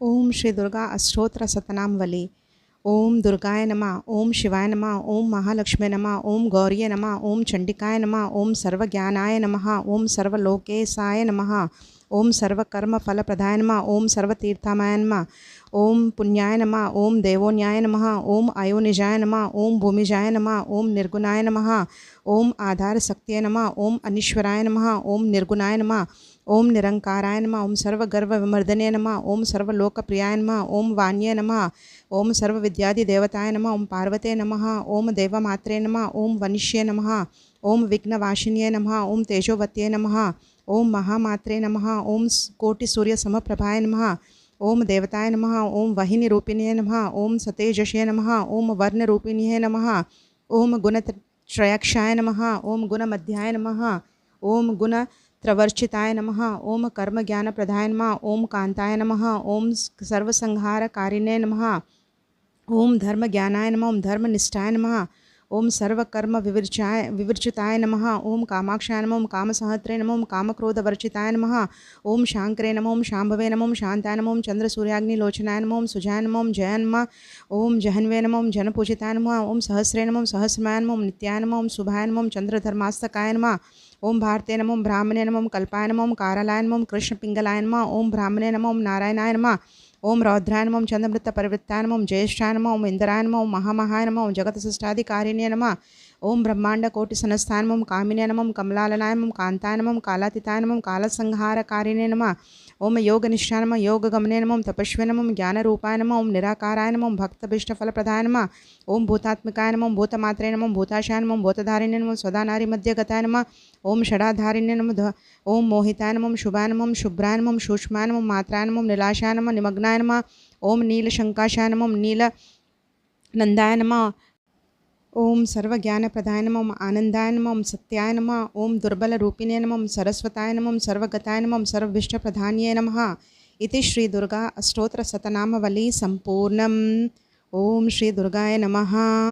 ओम श्री दुर्गा अष्टोत्तर शतनामवली। ओम दुर्गाय नमः। ओम शिवाय नमः। ओम महालक्ष्मी नमः। ओम गौर्ये नमः। ओम चंडिकाय नमः। ओम सर्वज्ञानाय नमः। ओम सर्वलोकेशाय नमः। ओम सर्वकर्मफलप्रदाय नमः। ओम सर्वतीर्थामय नमः। ओम पुण्याय नमः। ओम देवोन्याय नमः। ओम अयोनिजाय नमः। ओम भूमिजाय नमः। ओम निर्गुणाय नमः। ओम आधार शक्तिये नमः। ओम अनीश्वराय नमः। ओम निर्गुणाय नमः। ओम निरंकाराय नमः। ओम सर्वगर्व विमर्दने नमः। ओम सर्वलोकप्रियाय नमः। ओम वाण्ये नमः। ओम सर्वविद्यादि देवताय नमः। ओम पार्वते नमः। ओम देवमात्रे नमः। ओम वनिष्ये नमः। ओम विघ्नवाशिन्ये नमः। ओम तेजोवत्ये नमः। ओम महामात्रे नमः। ओम कोटि सूर्य समप्रभाय नमः। ओम देवताय नमः। ओम वाहिनी रूपिणे नमः। ओम सतेजसे नमः। ओम वर्ण रूपिणे नमः। ओम गुणत्रयाक्षाय नमः। ओम गुणमध्याय नमः। ओम गुण त्रवर्चिताय नमः। ओम कर्म ज्ञान प्रदाय नमः। ओम कांताय नमः। ओम सर्वसंहारकारिणे नमः। ओम धर्म ज्ञानाय नमः। ओम धर्म निष्ठाय नमः। ओम सर्वकर्म विवर्जिताय नमः। ओम कामाक्षाय नमः। ओम कामसहस्रे नमः। ओम कामक्रोधवर्जिताय नमः। ओम शांकरे नमः। ओम शांभवे नमः। ओम शांताय नमः। ओम चंद्र सूर्याग्निलोचनाय नमः। ओम सुजाय नमः। ओम जय नमः। ओम जहन्वे नमः। ओम जनपूजिताय नमः। ओम सहस्रे नमः। ओम सहस्रमाय नमः। ओम नित्याय नमः। ओम शुभाय नमः। ओम चंद्रधर्मास्तकाय नमः। ओम भारते नमः। ओम ब्राह्मणे नमः। ओम कल्पाय नमः। ओम कारालाय नमः। ओम कृष्णपिंगलाय नमः। ओम ब्राह्मणे नमः। ओम नारायणाय नमः। ओम रौद्राय नमः। ओम चंद्रमृत परिवृत्ताय नमः। ओम ज्येष्ठाय नमः। ओम इंद्राय नमः। ओम महामहाय नमः। ओम जगत्सृष्टाधिकारिणे नमः। ओम ब्रह्मांड कोटि सनस्थाय नमः। ओम कामिने नमः। ओम कमलालनाय नमः। ओम कांताय नमः। ओम कालातीताय नमः। ओम कालसंहारकारिणे नमः। ओम योगनिष्ठाय नमः। योगगमने नमः। ओम तपस्वे नमः। ओम ज्ञानरूपाय नमः। ओम निराकाराय नमः। ओम भक्तभीष्टफलप्रदाय नमः। ओम भूतात्मकाय नमः। ओम भूतमात्रे नमः। ओम भूताशाय नमः। ओम भूतधारिणे नमः। स्वदा नारी मध्यगताय नमः। ओम षडाधारिणे नमः। ओम मोहिताय नमः। ओम शुभाय नमः। ओम शुभ्राय नमः। ओम सूक्ष्माय नमः। ओम मात्राय नमः। ओम निलाशाय नमः। निमग्नाय नमः। ओम नीलशंकाशाय नमः। ओम नीलनंदाय नमः। ओम सर्वज्ञानप्रदाय नमः। ओम आनंदाय नमः। ओम सत्याय नमः। ओम दुर्बलरूपिणे नमः। ओम सरस्वताय नमः। ओम सर्वगताय नमः। ओम सर्वविष्टप्रधान्ये नमः। इति श्री दुर्गा अष्टोत्तर शतनामवली संपूर्णम्। ओम श्री दुर्गाय नमः।